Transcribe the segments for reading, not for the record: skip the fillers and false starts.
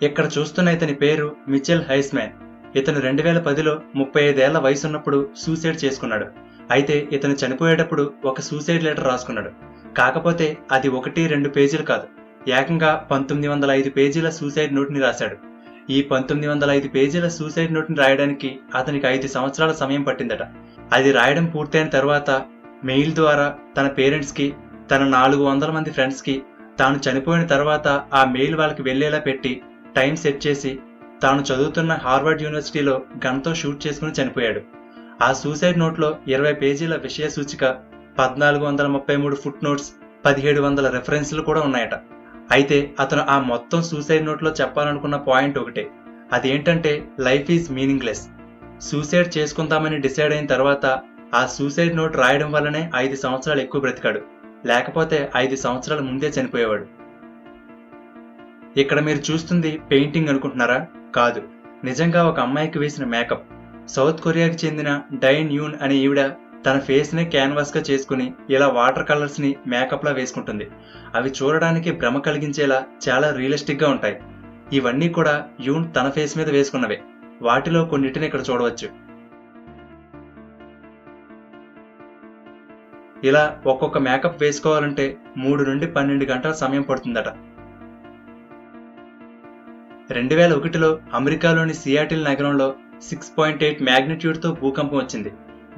ఇక్కడ చూస్తున్న ఇతని పేరు మిచెల్ హైస్మ్యాన్. ఇతను 2010లో 35 ఏళ్ల వయసున్నప్పుడు సూసైడ్ చేసుకున్నాడు. అయితే ఇతను చనిపోయేటప్పుడు ఒక సూసైడ్ లెటర్ రాసుకున్నాడు. కాకపోతే అది 1-2 పేజీలు కాదు, ఏకంగా 1905 పేజీల సూసైడ్ నోట్ని రాశాడు. ఈ 1905 పేజీల సూసైడ్ నోట్ని రాయడానికి అతనికి 5 సంవత్సరాల సమయం పట్టిందట. అది రాయడం పూర్తయిన తర్వాత మెయిల్ ద్వారా తన పేరెంట్స్కి, తన 400 మంది ఫ్రెండ్స్కి తాను చనిపోయిన తర్వాత ఆ మెయిల్ వాళ్ళకి వెళ్లేలా పెట్టి టైం సెట్ చేసి తాను చదువుతున్న హార్వర్డ్ యూనివర్సిటీలో గన్తో షూట్ చేసుకుని చనిపోయాడు. ఆ సూసైడ్ నోట్లో 20 పేజీల విషయ సూచిక, 1433 ఫుట్ నోట్స్, 1700 రెఫరెన్స్లు కూడా ఉన్నాయట. అయితే అతను ఆ మొత్తం సూసైడ్ నోట్లో చెప్పాలనుకున్న పాయింట్ ఒకటే, అదేంటంటే లైఫ్ ఈజ్ మీనింగ్లెస్. సూసైడ్ చేసుకుందామని డిసైడ్ అయిన తర్వాత ఆ సూసైడ్ నోట్ రాయడం వల్లనే 5 సంవత్సరాలు ఎక్కువ బ్రతికాడు, లేకపోతే 5 సంవత్సరాల ముందే చనిపోయేవాడు. ఇక్కడ మీరు చూస్తుంది పెయింటింగ్ అనుకుంటున్నారా? కాదు, నిజంగా ఒక అమ్మాయికి వేసిన మేకప్. సౌత్ కొరియాకి చెందిన డైన్ యూన్ అనే ఈవిడ తన ఫేస్ ని క్యాన్వాస్ గా చేసుకుని ఇలా వాటర్ కలర్స్ ని మేకప్ లా వేసుకుంటుంది. అవి చూడడానికి భ్రమ కలిగించేలా చాలా రియలిస్టిక్ గా ఉంటాయి. ఇవన్నీ కూడా యూన్ తన ఫేస్ మీద వేసుకున్నవే. వాటిలో కొన్నిటిని ఇక్కడ చూడవచ్చు. ఇలా ఒక్కొక్క మేకప్ వేసుకోవాలంటే 3 నుండి 12 గంటల సమయం పడుతుందట. 2001లో అమెరికాలోని సియాటిల్ నగరంలో 6.8 మ్యాగ్నిట్యూడ్తో భూకంపం వచ్చింది.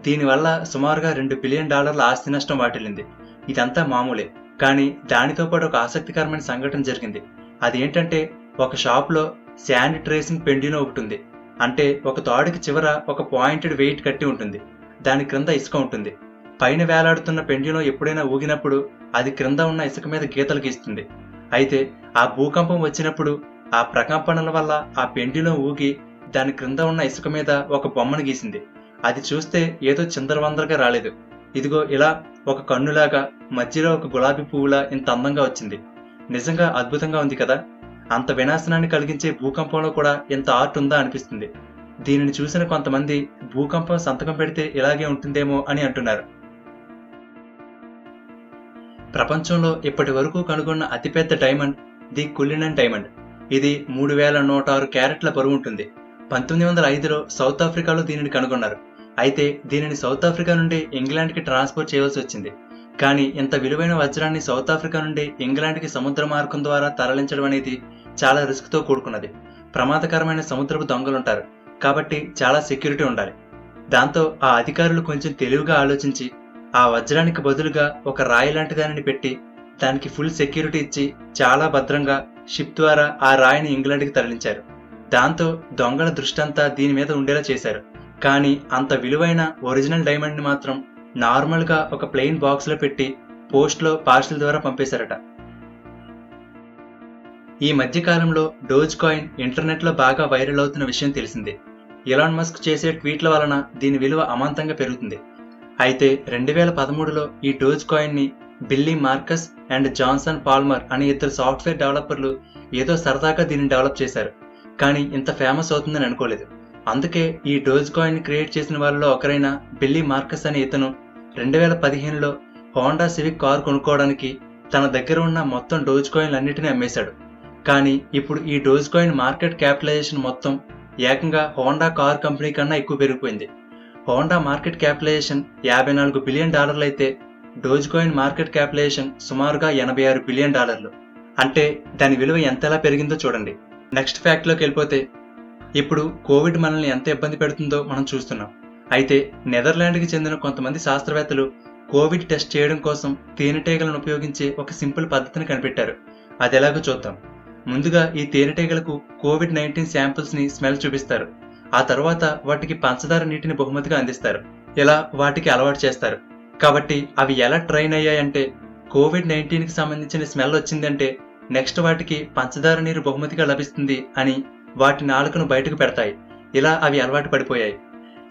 దీనివల్ల సుమారుగా $2 బిలియన్ ఆస్తి నష్టం వాటిల్లింది. ఇదంతా మామూలే, కానీ దానితో పాటు ఒక ఆసక్తికరమైన సంఘటన జరిగింది. అదేంటంటే ఒక షాప్లో శాండ్ ట్రేసింగ్ పెండ్యులం ఒకటి ఉంది. అంటే ఒక తాడుకి చివర ఒక పాయింటెడ్ వెయిట్ కట్టి ఉంటుంది, దాని క్రింద ఇసుక ఉంటుంది. పైన వేలాడుతున్న పెండ్యులం ఎప్పుడైనా ఊగినప్పుడు అది క్రింద ఉన్న ఇసుక మీద గీతలు గీస్తుంది. అయితే ఆ భూకంపం వచ్చినప్పుడు ఆ ప్రకంపనల వల్ల ఆ పెండ్యులం ఊగి దాని క్రింద ఉన్న ఇసుక మీద ఒక బొమ్మను గీసింది. అది చూస్తే ఏదో చిందరవందరగా రాలేదు, ఇదిగో ఇలా ఒక కన్నులాగా మధ్యలో ఒక గులాబీ పువ్వులా ఇంత అందంగా వచ్చింది. నిజంగా అద్భుతంగా ఉంది కదా. అంత వినాశనాన్ని కలిగించే భూకంపంలో కూడా ఇంత ఆర్ట్ ఉందా అనిపిస్తుంది. దీనిని చూసిన కొంతమంది భూకంపం సంతకం పెడితే ఇలాగే ఉంటుందేమో అని అంటున్నారు. ప్రపంచంలో ఇప్పటి వరకు కనుగొన్న అతిపెద్ద డైమండ్ ది కులినన్ డైమండ్. ఇది 3106 క్యారెట్ల బరువు ఉంటుంది. 1905లో సౌత్ ఆఫ్రికాలో దీనిని కనుగొన్నారు. అయితే దీనిని సౌత్ ఆఫ్రికా నుండి ఇంగ్లాండ్కి ట్రాన్స్పోర్ట్ చేయవలసి వచ్చింది. కానీ ఇంత విలువైన వజ్రాన్ని సౌత్ ఆఫ్రికా నుండి ఇంగ్లాండ్కి సముద్ర మార్గం ద్వారా తరలించడం అనేది చాలా రిస్క్తో కూడుకున్నది. ప్రమాదకరమైన సముద్రపు దొంగలుంటారు, కాబట్టి చాలా సెక్యూరిటీ ఉండాలి. దాంతో ఆ అధికారులు కొంచెం తెలివిగా ఆలోచించి ఆ వజ్రానికి బదులుగా ఒక రాయి లాంటి దానిని పెట్టి దానికి ఫుల్ సెక్యూరిటీ ఇచ్చి చాలా భద్రంగా షిప్ ద్వారా ఆ రాయిని ఇంగ్లాండ్కి తరలించారు. దాంతో దొంగల దృష్టంతా దీని మీద ఉండేలా చేశారు. కానీ అంత విలువైన ఒరిజినల్ డైమండ్ ని మాత్రం నార్మల్ గా ఒక ప్లెయిన్ బాక్స్ లో పెట్టి పోస్ట్ లో పార్సల్ ద్వారా పంపేశారట. ఈ మధ్య కాలంలో డోజ్ కాయిన్ ఇంటర్నెట్ లో బాగా వైరల్ అవుతున్న విషయం తెలిసిందే. ఎలాన్ మస్క్ చేసే ట్వీట్ల వలన దీని విలువ అమాంతంగా పెరుగుతుంది. అయితే 2013లో ఈ డోజ్ కాయిన్ ని Billy Markus and Johnson Palmer అనే 2 సాఫ్ట్వేర్ డెవలపర్లు ఏదో సరదాగా దీనిని డెవలప్ చేశారు. కానీ ఇంత ఫేమస్ అవుతుందని అనుకోలేదు. అందుకే ఈ డోజ్ కాయిన్ ని క్రియేట్ చేసిన వాళ్ళలో ఒకరైన బిల్లీ మార్కస్ అనే ఇతను 2015లో హోండా సివిక్ కారు కొనుక్కోవడానికి తన దగ్గర ఉన్న మొత్తం డోజ్ కాయిన్లన్నిటినీ అమ్మేశాడు. కానీ ఇప్పుడు ఈ డోజ్ కాయిన్ మార్కెట్ క్యాపిటలైజేషన్ మొత్తం ఏకంగా హోండా కార్ కంపెనీ కన్నా ఎక్కువ పెరిగిపోయింది. హోండా మార్కెట్ క్యాపిటలైజేషన్ $54 బిలియన్ అయితే డోజ్ కాయిన్ మార్కెట్ క్యాపిటలైజేషన్ సుమారుగా $86 బిలియన్. అంటే దాని విలువ ఎంతలా పెరిగిందో చూడండి. నెక్స్ట్ ఫ్యాక్ట్ లోకి వెళ్ళిపోతే, ఇప్పుడు కోవిడ్ మనల్ని ఎంత ఇబ్బంది పెడుతుందో మనం చూస్తున్నాం. అయితే నెదర్లాండ్కి చెందిన కొంతమంది శాస్త్రవేత్తలు కోవిడ్ టెస్ట్ చేయడం కోసం తేనెటీగలను ఉపయోగించే ఒక సింపుల్ పద్ధతిని కనిపెట్టారు. అది ఎలాగో చూద్దాం. ముందుగా ఈ తేనెటీగలకు COVID-19 శాంపిల్స్ ని స్మెల్ చూపిస్తారు. ఆ తర్వాత వాటికి పంచదార నీటిని బహుమతిగా అందిస్తారు. ఇలా వాటికి అలవాటు చేస్తారు. కాబట్టి అవి ఎలా ట్రైన్ అయ్యాయంటే, COVID-19కి సంబంధించిన స్మెల్ వచ్చిందంటే నెక్స్ట్ వాటికి పంచదార నీరు బహుమతిగా లభిస్తుంది అని వాటి నాలుకను బయటకు పెడతాయి. ఇలా అవి అలవాటు పడిపోయాయి.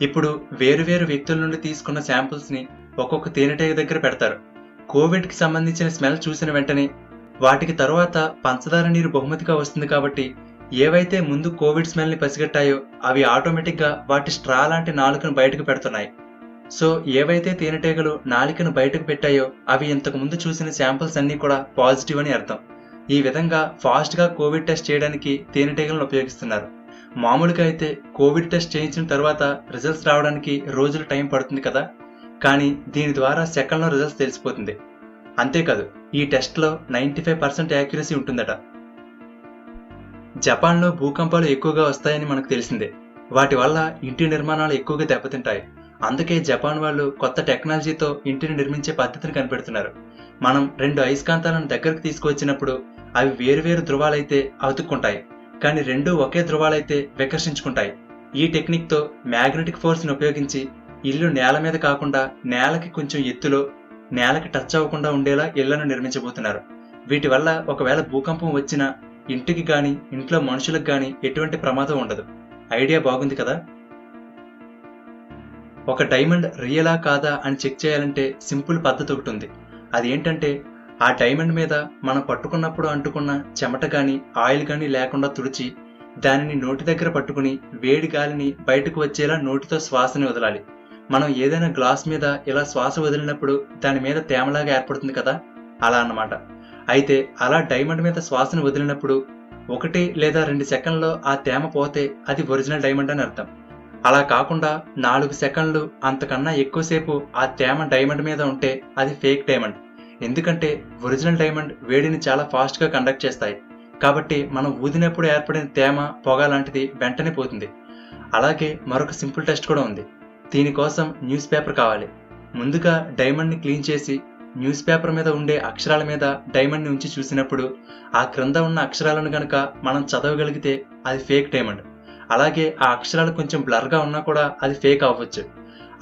ఇప్పుడు వేరువేరు వ్యక్తుల నుండి తీసుకున్న శాంపిల్స్ ని ఒక్కొక్క తేనెటీగ దగ్గర పెడతారు. కోవిడ్ కి సంబంధించిన స్మెల్ చూసిన వెంటనే వాటికి తరువాత పంచదార నీరు బహుమతిగా వస్తుంది. కాబట్టి ఏవైతే ముందు కోవిడ్ స్మెల్ ని పసిగట్టాయో అవి ఆటోమేటిక్ గా వాటి స్ట్రా లాంటి నాలుకను బయటకు పెడుతున్నాయి. సో ఏవైతే తేనెటీగలు నాలికను బయటకు పెట్టాయో అవి ఇంతకు ముందు చూసిన శాంపిల్స్ అన్ని కూడా పాజిటివ్ అని అర్థం. ఈ విధంగా ఫాస్ట్గా కోవిడ్ టెస్ట్ చేయడానికి తేనెటీగలను ఉపయోగిస్తున్నారు. మామూలుగా అయితే కోవిడ్ టెస్ట్ చేయించిన తర్వాత రిజల్ట్స్ రావడానికి రోజులు టైం పడుతుంది కదా, కానీ దీని ద్వారా సెకండ్లో రిజల్ట్స్ తెలిసిపోతుంది. అంతేకాదు ఈ టెస్ట్లో 95% యాక్యురసీ ఉంటుందట. జపాన్లో భూకంపాలు ఎక్కువగా వస్తాయని మనకు తెలిసిందే. వాటి వల్ల ఇంటి నిర్మాణాలు ఎక్కువగా దెబ్బతింటాయి. అందుకే జపాన్ వాళ్ళు కొత్త టెక్నాలజీతో ఇంటిని నిర్మించే పద్ధతిని కనిపెడుతున్నారు. మనం 2 అయస్కాంతాలను దగ్గరకు తీసుకువచ్చినప్పుడు అవి వేరువేరు ధృవాలైతే అతుక్కుంటాయి, కానీ 2 ఒకే ధృవాలైతే వికర్షించుకుంటాయి. ఈ టెక్నిక్తో మ్యాగ్నెటిక్ ఫోర్స్ని ఉపయోగించి ఇల్లు నేల మీద కాకుండా నేలకి కొంచెం ఎత్తులో, నేలకి టచ్ అవ్వకుండా ఉండేలా ఇళ్లను నిర్మించబోతున్నారు. వీటి వల్ల ఒకవేళ భూకంపం వచ్చినా ఇంటికి గాని ఇంట్లో మనుషులకు గాని ఎటువంటి ప్రమాదం ఉండదు. ఐడియా బాగుంది కదా. ఒక డైమండ్ రియలా కాదా అని చెక్ చేయాలంటే సింపుల్ పద్ధతి ఒకటి ఉంది. అది ఏంటంటే ఆ డైమండ్ మీద మనం పట్టుకున్నప్పుడు అంటుకున్న చెమట గాని ఆయిల్ గాని లేకుండా తుడిచి దానిని నోటి దగ్గర పట్టుకుని వేడి గాలిని బయటకు వచ్చేలా నోటితో శ్వాసని వదలాలి. మనం ఏదైనా గ్లాస్ మీద ఇలా శ్వాస వదిలినప్పుడు దాని మీద తేమలాగా ఏర్పడుతుంది కదా, అలా అన్నమాట. అయితే అలా డైమండ్ మీద శ్వాసను వదిలినప్పుడు 1 లేదా 2 సెకండ్లో ఆ తేమ పోతే అది ఒరిజినల్ డైమండ్ అని అర్థం. అలా కాకుండా 4 సెకండ్లు అంతకన్నా ఎక్కువసేపు ఆ తేమ డైమండ్ మీద ఉంటే అది ఫేక్ డైమండ్. ఎందుకంటే ఒరిజినల్ డైమండ్ వేడిని చాలా ఫాస్ట్గా కండక్ట్ చేస్తాయి. కాబట్టి మనం ఊదినప్పుడు ఏర్పడిన తేమ పొగ లాంటిది వెంటనే పోతుంది. అలాగే మరొక సింపుల్ టెస్ట్ కూడా ఉంది. దీనికోసం న్యూస్ పేపర్ కావాలి. ముందుగా డైమండ్ని క్లీన్ చేసి న్యూస్ పేపర్ మీద ఉండే అక్షరాల మీద డైమండ్ని ఉంచి చూసినప్పుడు ఆ క్రింద ఉన్న అక్షరాలను గనక మనం చదవగలిగితే అది ఫేక్ డైమండ్. అలాగే ఆ అక్షరాలు కొంచెం బ్లర్గా ఉన్నా కూడా అది ఫేక్ అవ్వచ్చు.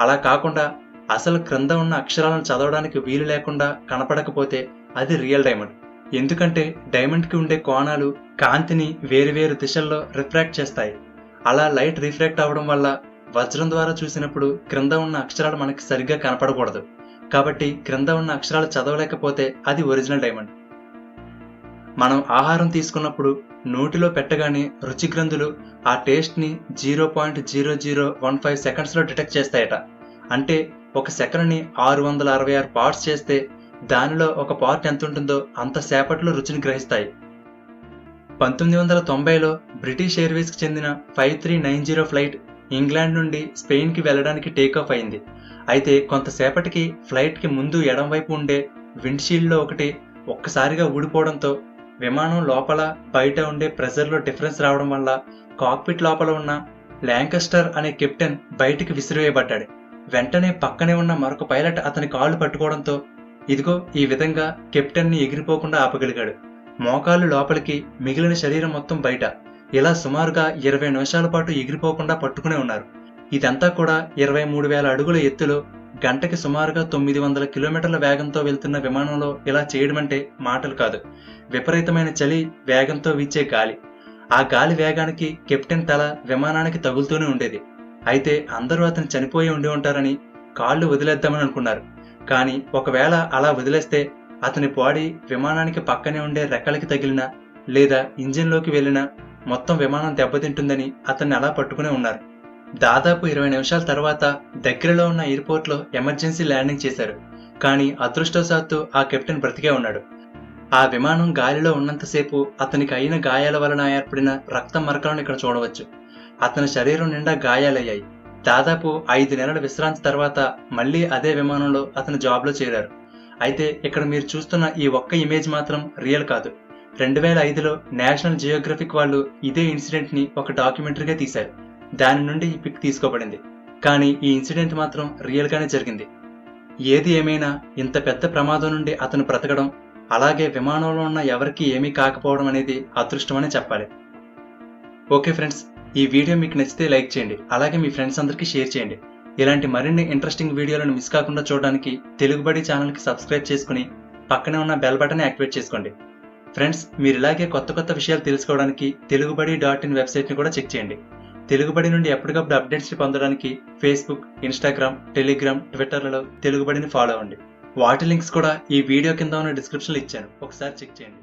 అలా కాకుండా అసలు క్రింద ఉన్న అక్షరాలను చదవడానికి వీలు లేకుండా కనపడకపోతే అది రియల్ డైమండ్. ఎందుకంటే డైమండ్కి ఉండే కోణాలు కాంతిని వేరువేరు దిశల్లో రిఫ్రాక్ట్ చేస్తాయి. అలా లైట్ రిఫ్రాక్ట్ అవ్వడం వల్ల వజ్రం ద్వారా చూసినప్పుడు క్రింద ఉన్న అక్షరాలు మనకి సరిగ్గా కనపడకూడదు. కాబట్టి క్రింద ఉన్న అక్షరాలు చదవలేకపోతే అది ఒరిజినల్ డైమండ్. మనం ఆహారం తీసుకున్నప్పుడు నోటిలో పెట్టగానే రుచి గ్రంథులు ఆ టేస్ట్ని 0.0015 సెకండ్స్లో డిటెక్ట్ చేస్తాయట. అంటే ఒక సెకండ్ని 666 పార్ట్స్ చేస్తే దానిలో ఒక పార్ట్ ఎంత ఉంటుందో అంత సేపట్లో రుచిని గ్రహిస్తాయి. 1990లో బ్రిటిష్ ఎయిర్వేస్కి చెందిన 5390 ఫ్లైట్ ఇంగ్లాండ్ నుండి స్పెయిన్కి వెళ్ళడానికి టేకాఫ్ అయింది. అయితే కొంతసేపటికి ఫ్లైట్కి ముందు ఎడంవైపు ఉండే విండ్షీల్డ్లో ఒకటి ఒక్కసారిగా ఊడిపోవడంతో విమానం లోపల బయట ఉండే ప్రెషర్లో డిఫరెన్స్ రావడం వల్ల కాక్పిట్ లోపల ఉన్న ల్యాంకస్టర్ అనే కెప్టెన్ బయటికి విసిరివేయబడ్డాడు. వెంటనే పక్కనే ఉన్న మరొక పైలట్ అతని కాళ్ళు పట్టుకోవడంతో ఇదిగో ఈ విధంగా కెప్టెన్ని ఎగిరిపోకుండా ఆపగలిగాడు. మోకాళ్ళు లోపలికి, మిగిలిన శరీరం మొత్తం బయట. ఇలా సుమారుగా 20 నిమిషాల పాటు ఎగిరిపోకుండా పట్టుకునే ఉన్నారు. ఇదంతా కూడా 23,000 అడుగుల ఎత్తులో గంటకి సుమారుగా 900 కిలోమీటర్ల వేగంతో వెళ్తున్న విమానంలో ఇలా చేయడం అంటే మాటలు కాదు. విపరీతమైన చలి, వేగంతో వీచే గాలి. ఆ గాలి వేగానికి కెప్టెన్ తల విమానానికి తగులుతూనే ఉండేది. అయితే అందరూ అతను చనిపోయి ఉండి ఉంటారని కాళ్ళు వదిలేద్దామని అనుకున్నారు. కానీ ఒకవేళ అలా వదిలేస్తే అతని బాడీ విమానానికి పక్కనే ఉండే రెక్కలకి తగిలినా లేదా ఇంజిన్లోకి వెళ్ళినా మొత్తం విమానం దెబ్బతింటుందని అతన్ని అలా పట్టుకునే ఉన్నారు. దాదాపు 20 నిమిషాల తర్వాత దగ్గరలో ఉన్న ఎయిర్పోర్ట్లో ఎమర్జెన్సీ ల్యాండింగ్ చేశారు. కానీ అదృష్టవశాత్తు ఆ కెప్టెన్ బ్రతికే ఉన్నాడు. ఆ విమానం గాలిలో ఉన్నంతసేపు అతనికి అయిన గాయాల వలన ఏర్పడిన రక్తం మరకలను ఇక్కడ చూడవచ్చు. అతని శరీరం నిండా గాయాలయ్యాయి. దాదాపు 5 నెలల విశ్రాంతి తర్వాత మళ్లీ అదే విమానంలో అతను జాబ్లో చేరారు. అయితే ఇక్కడ మీరు చూస్తున్న ఈ ఒక్క ఇమేజ్ మాత్రం రియల్ కాదు. 2005లో నేషనల్ జియోగ్రఫిక్ వాళ్ళు ఇదే ఇన్సిడెంట్ ని ఒక డాక్యుమెంటరీగా తీశారు. దాని నుండి ఈ పిక్ తీసుకోబడింది. కానీ ఈ ఇన్సిడెంట్ మాత్రం రియల్ గానే జరిగింది. ఏది ఏమైనా ఇంత పెద్ద ప్రమాదం నుండి అతను బ్రతకడం, అలాగే విమానంలో ఉన్న ఎవరికి ఏమీ కాకపోవడం అనేది అదృష్టమనే చెప్పాలి. ఓకే ఫ్రెండ్స్, ఈ వీడియో మీకు నచ్చితే లైక్ చేయండి, అలాగే మీ ఫ్రెండ్స్ అందరికీ షేర్ చేయండి. ఇలాంటి మరిన్ని ఇంట్రెస్టింగ్ వీడియోలను మిస్ కాకుండా చూడడానికి తెలుగుబడి ఛానల్కి సబ్స్క్రైబ్ చేసుకుని పక్కనే ఉన్న బెల్ బటన్ యాక్టివేట్ చేసుకోండి. ఫ్రెండ్స్, మీరు ఇలాగే కొత్త కొత్త విషయాలు తెలుసుకోవడానికి తెలుగుబడి.in వెబ్సైట్ని కూడా చెక్ చేయండి. తెలుగుబడి నుండి ఎప్పటికప్పుడు అప్డేట్స్ని పొందడానికి ఫేస్బుక్, ఇన్స్టాగ్రామ్, టెలిగ్రామ్, ట్విట్టర్లలో తెలుగుబడిని ఫాలో అవ్వండి. వాటి లింక్స్ కూడా ఈ వీడియో కింద ఉన్న డిస్క్రిప్షన్లో ఇచ్చాను, ఒకసారి చెక్ చేయండి.